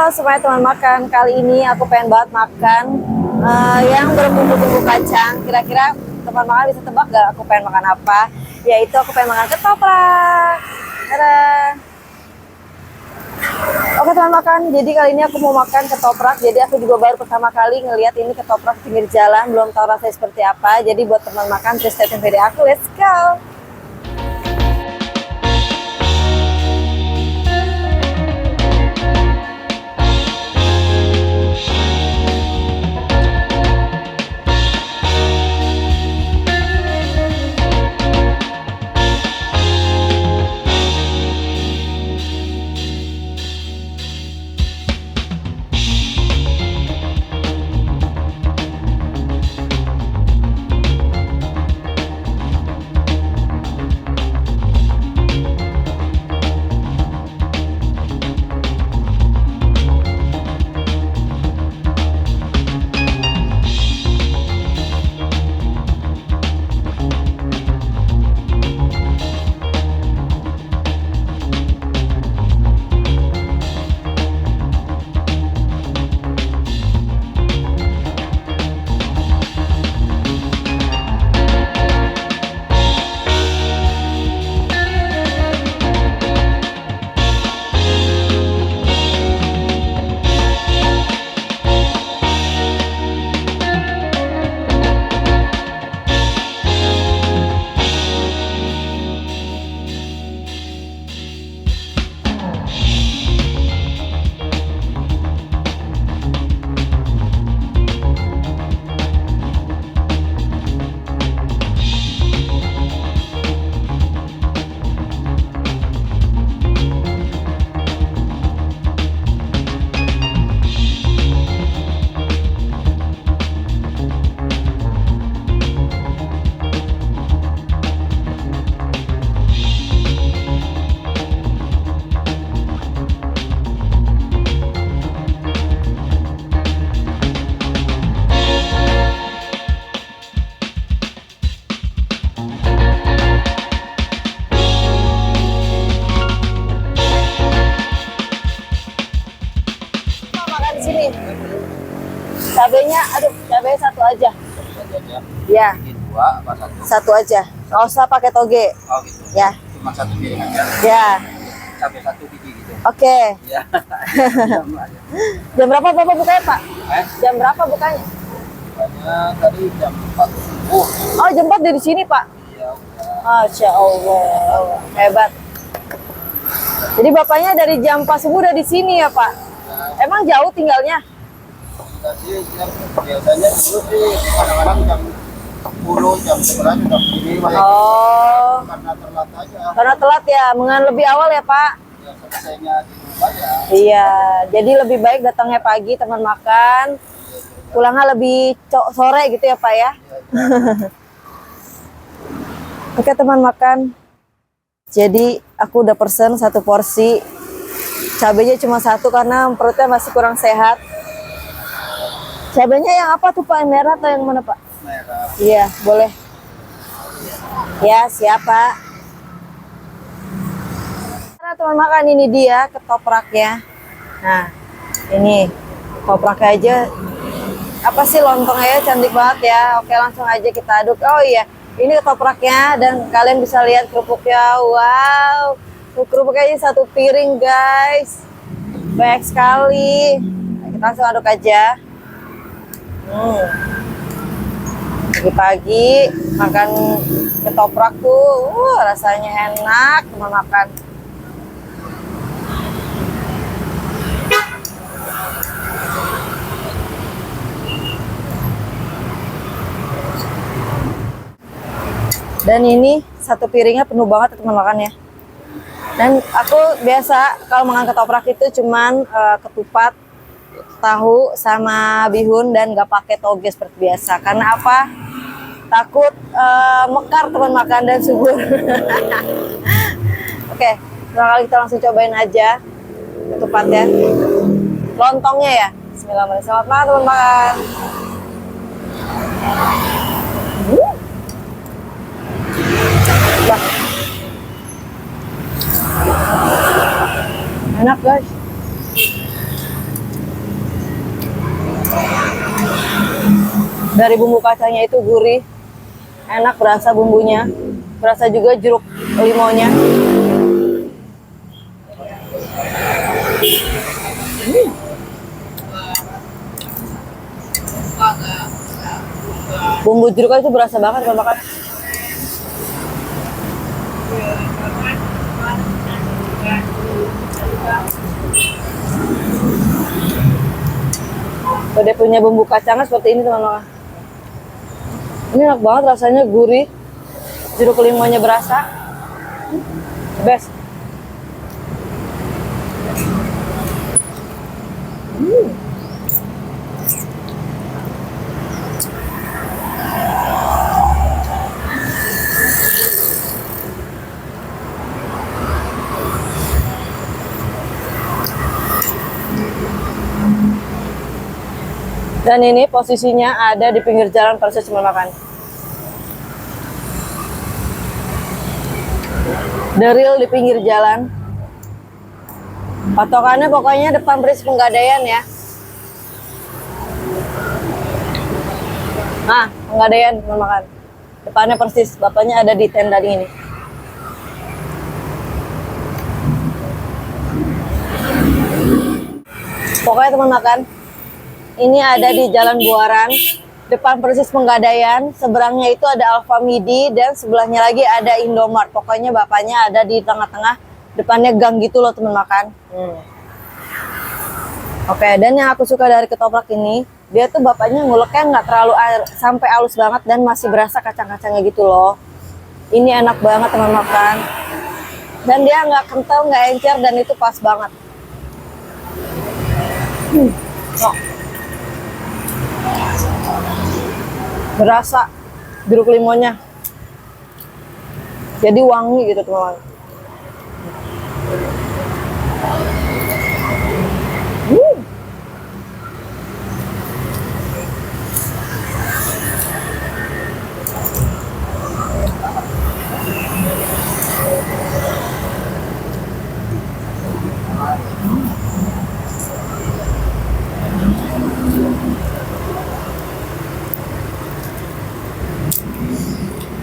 Halo semuanya teman makan. Kali ini aku pengen banget makan yang berbumbu-bumbu kacang. Kira-kira teman makan bisa tebak gak aku pengen makan apa? Yaitu aku pengen makan ketoprak. Dadah. Oke teman makan, jadi kali ini aku mau makan ketoprak. Jadi aku juga baru pertama kali ngeliat ini ketoprak pinggir jalan, belum tahu rasanya seperti apa. Jadi buat teman makan, please stay tune video aku. Let's go. Sini cabenya, aduh cabenya satu aja ya, satu aja, nggak usah pakai toge. Oh gitu ya, cuma satu piring aja ya, cabai satu biji gitu. oke. Ya. Jam berapa Bapak bukanya Pak? Jam berapa bukanya? Bukanya tadi jam 4 subuh. Oh jam 4 dari sini Pak? Iya. Masya Allah, hebat. Jadi bapaknya dari jam 4 subuh udah di sini ya Pak? Emang jauh tinggalnya? Biasanya dulu sih kadang-kadang jam 10, jam 11 jam segini. Oh, Karena telat aja. karena telat ya, mengan lebih awal ya Pak? Ya selesainya di rumah ya. Iya, jadi lebih baik datangnya pagi teman makan, pulangnya lebih sore gitu ya Pak ya? Oke teman makan, jadi aku udah pesen satu porsi. Cabenya cuma satu karena perutnya masih kurang sehat. Cabenya yang apa tuh Pak? Yang merah atau yang mana Pak? Merah. Iya, boleh. Ya, siapa? Nah, teman makan, ini dia ketopraknya. Nah, ini ketopraknya aja. Apa sih lontongnya cantik banget ya. Oke, langsung aja kita aduk. Oh iya, ini ketopraknya dan kalian bisa lihat kerupuknya. Wow. Kerupuknya ini satu piring guys, banyak sekali. Nah, kita langsung aduk aja. Pagi-pagi makan ketoprak tuh, rasanya enak teman makan. Dan ini satu piringnya penuh banget teman makan ya. Dan aku biasa kalau makan ketoprak itu cuman ketupat, tahu sama bihun dan nggak pakai toge seperti biasa. Karena apa? Takut mekar teman makan dan subur. Oke, sekarang kita langsung cobain aja ketupatnya, lontongnya ya. Bismillahirrahmanirrahim. Selamat makan teman makan. Enak guys. Dari bumbu kacangnya itu gurih, enak, berasa bumbunya, berasa juga jeruk limonya. Bumbu jeruknya itu berasa banget kalau makan. Udah punya bumbu kacangnya seperti ini teman-teman. Ini enak banget, rasanya gurih, jeruk limonya berasa, best. Dan ini posisinya ada di pinggir jalan persis cuma makan. Deril di pinggir jalan. Patokannya pokoknya depan Persis Penggadaian ya. Nah, Penggadaian cuma makan. Depannya persis, bapaknya ada di tenda di ini. Pokoknya teman makan. Ini ada di Jalan Buaran, depan Persis Penggadaian, seberangnya itu ada Alfamidi dan sebelahnya lagi ada Indomart. Pokoknya bapaknya ada di tengah-tengah, depannya gang gitu loh teman makan. Oke, dan yang aku suka dari ketoprak ini, dia tuh bapaknya nguleknya nggak terlalu sampai halus banget dan masih berasa kacang-kacangnya gitu loh. Ini enak banget teman makan. Dan dia nggak kental, nggak encer, dan itu pas banget. Berasa jeruk limonya, jadi wangi gitu teman-teman.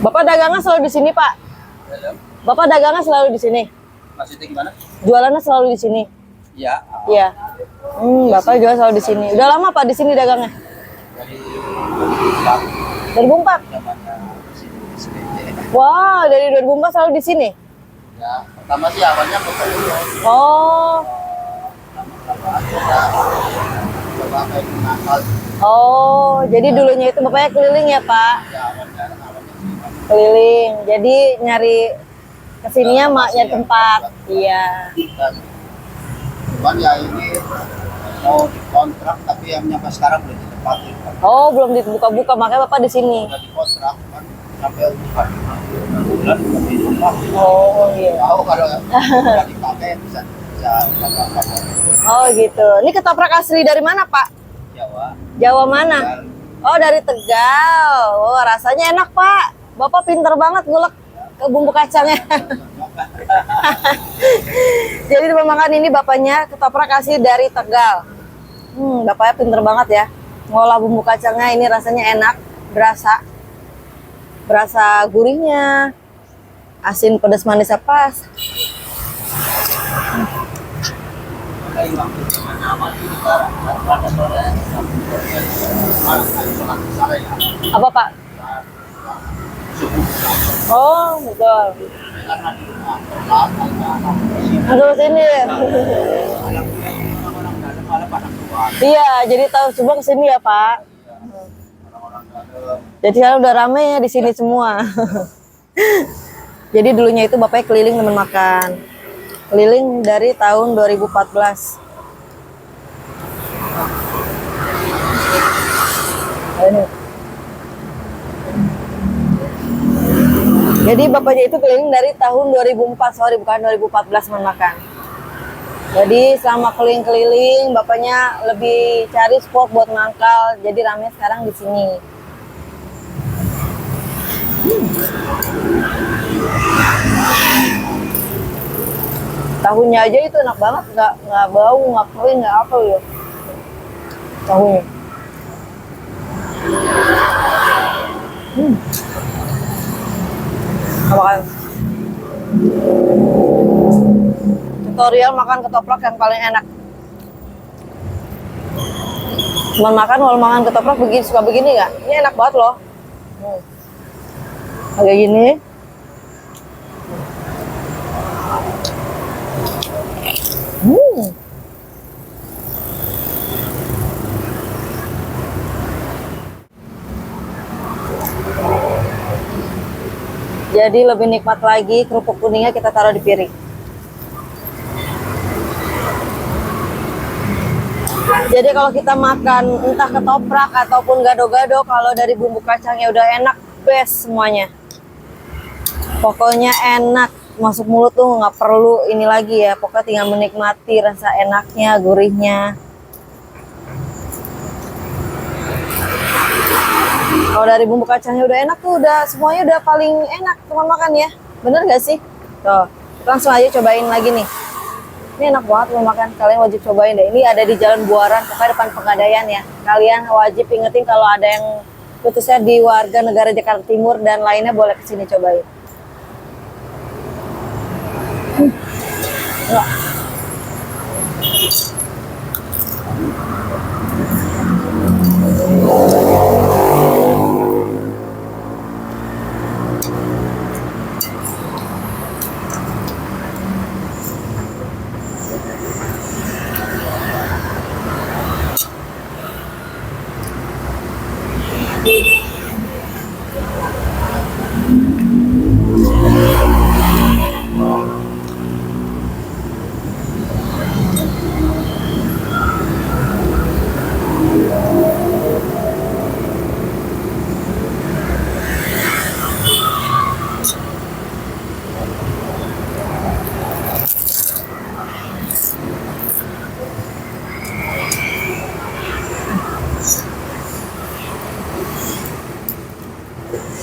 Bapak dagangnya selalu di sini, Pak? Bapak dagangnya selalu di sini? Maksudnya gimana? Jualannya selalu di sini? Iya. Iya. Bapak jual selalu di sini. Udah lama Pak di sini dagangnya? Dari 2004. Wah, dari 2004 selalu di sini? Ya, pertama sih awalnya bukan dulu. Oh. Coba kayak nakal. Oh, jadi dulunya itu bapaknya keliling ya Pak? Ya, awalnya sih. Keliling. Jadi nyari kesininya maknya tempat. Iya. Cuman ya ini mau dikontrak tapi yang nyampe sekarang belum ditempatin. Oh, belum dibuka-buka, makanya Bapak di sini. Udah dikontrak kan sampai bukan bulan tapi rumah. Oh, iya. Tahu kalau udah dipakai bisa pakai. Oh, gitu. Ini ketoprak asli dari mana, Pak? Jawa. Jawa mana? Oh, dari Tegal. Oh, rasanya enak, Pak. Bapak pinter banget ngulek ke bumbu kacangnya. Jadi teman makan ini bapaknya ketoprak asli dari Tegal. Bapaknya pinter banget ya. Ngolah bumbu kacangnya ini rasanya enak, berasa gurihnya. Asin pedas manisnya pas. Apa Pak? Oh, betul. Masuk sini. Iya, jadi tahu semua ke sini ya, Pak. Jadi sekarang udah rame ya di sini semua. Jadi dulunya itu bapaknya keliling teman makan. Keliling dari tahun 2014. Ini. Jadi bapaknya itu keliling dari tahun 2004, sorry bukan 2014 teman makan. Jadi selama keliling-keliling bapaknya lebih cari spot buat mangkal. Jadi rame sekarang di sini. Tahunya aja itu enak banget, nggak bau, nggak kering, nggak apa ya. Tahunya. Makan. Tutorial makan ketoprak yang paling enak. Cuman makan, kalau makan ketoprak begini, suka begini nggak? Ini enak banget loh. Kayak gini. Jadi lebih nikmat lagi, kerupuk kuningnya kita taruh di piring. Jadi kalau kita makan entah ketoprak ataupun gado-gado, kalau dari bumbu kacangnya udah enak, best semuanya. Pokoknya enak, masuk mulut tuh nggak perlu ini lagi ya, pokoknya tinggal menikmati rasa enaknya, gurihnya. Kalau dari bumbu kacangnya udah enak tuh, udah semuanya udah paling enak teman makan ya. Bener gak sih? Tuh, langsung aja cobain lagi nih. Ini enak banget teman makan, kalian wajib cobain deh. Ini ada di Jalan Buaran, pokoknya depan Pegadaian ya. Kalian wajib ingetin kalau ada yang khususnya di warga negara Jakarta Timur dan lainnya boleh kesini cobain. Enggak.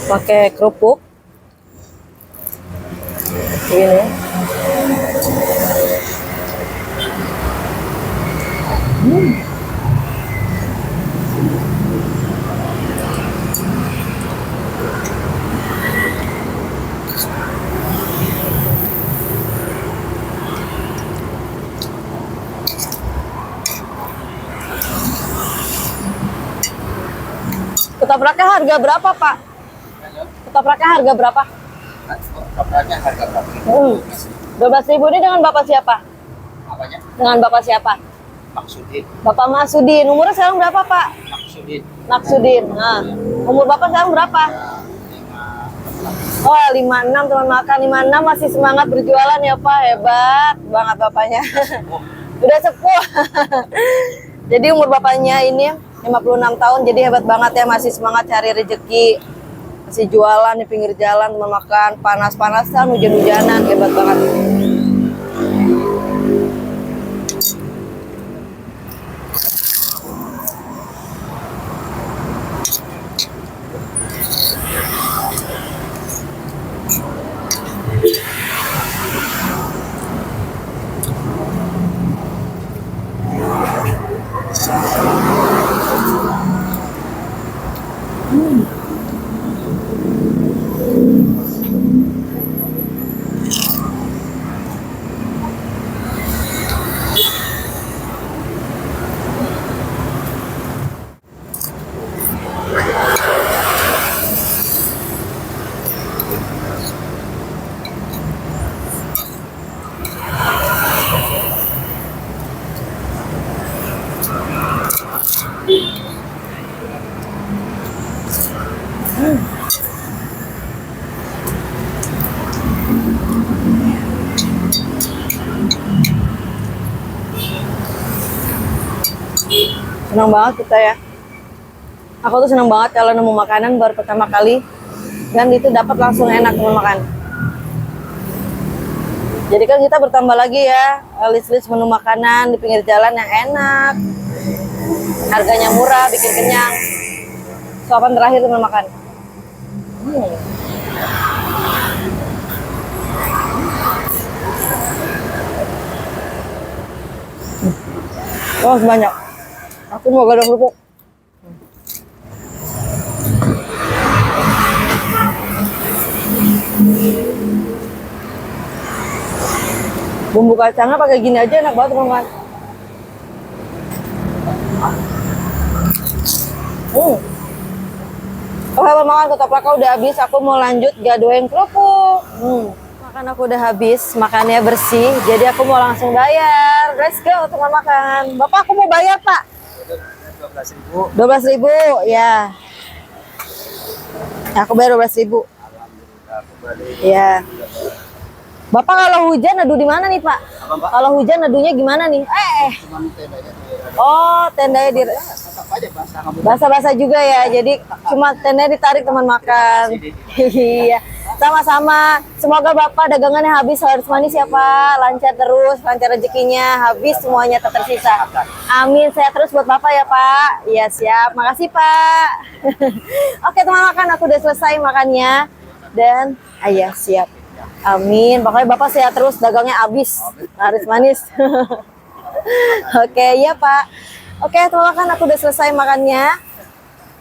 Pakai kerupuk ini. Ketopraknya harga berapa, Pak? Ketopraknya harga berapa? Ketopraknya harga berapa? 12.000 ini dengan Bapak siapa? Apanya? Dengan Bapak siapa? Maksudin. Bapak Masudin. Umurnya sekarang berapa, Pak? Maksudin. Maksudin. Nah, umur Bapak sekarang berapa? Oh, 56 teman makan. 56 masih semangat berjualan ya, Pak. Hebat banget Bapaknya. Udah sepuh. Jadi umur Bapaknya ini 56 tahun, jadi hebat banget ya, masih semangat cari rezeki. Masih jualan di pinggir jalan, teman makan, panas-panasan, hujan-hujanan, hebat banget. Senang banget kita ya. Aku tuh senang banget kalau nemu makanan baru pertama kali dan itu dapat langsung enak teman makan. Jadi kan kita bertambah lagi ya list-list menu makanan di pinggir jalan yang enak, harganya murah, bikin kenyang. Suapan terakhir teman makan. Oh, sebanyak. Aku mau gado kerupuk. Bumbu kacangnya pakai gini aja enak banget teman-teman. Oke makan ketopraknya udah habis, aku mau lanjut gadoin kerupuk. Makan aku udah habis, makannya bersih, jadi aku mau langsung bayar. Let's go teman makan. Bapak aku mau bayar Pak. 12.000. 12.000 ya. Aku bayar 12.000. Alhamdulillah kembali. Ya. Bapak kalau hujan neduh di mana nih Pak? Apa, Mbak? Kalau hujan neduhnya gimana nih? Cuman tendanya Oh tendanya di tetap aja basah kamu. basah-basah juga ya, jadi cuma tendanya ditarik teman makan. Iya, sama-sama. Semoga Bapak dagangannya habis laris manis ya Pak, lancar terus, lancar rezekinya, habis semuanya tak tersisa. Amin, saya terus buat Bapak ya Pak. Iya siap, makasih Pak. Oke teman makan, aku udah selesai makannya dan ayah siap. Amin, pokoknya Bapak sehat terus, dagangnya habis, laris manis. Oke, ya Pak. Oke, teman makan aku udah selesai makannya.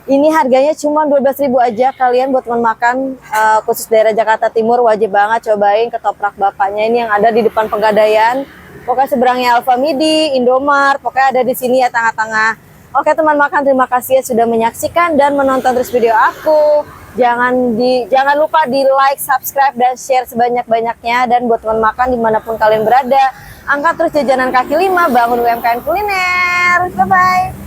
Ini harganya cuma 12.000 aja. Kalian buat teman makan khusus daerah Jakarta Timur wajib banget cobain ketoprak bapaknya ini yang ada di depan Pegadaian. Pokoknya seberangnya Alfamidi, Indomart, pokoknya ada di sini ya tengah-tengah. Oke, teman makan terima kasih ya sudah menyaksikan dan menonton terus video aku. Jangan lupa di like, subscribe dan share sebanyak-banyaknya, dan buat teman makan dimanapun kalian berada, angkat terus jajanan kaki lima, bangun UMKM kuliner. Bye bye.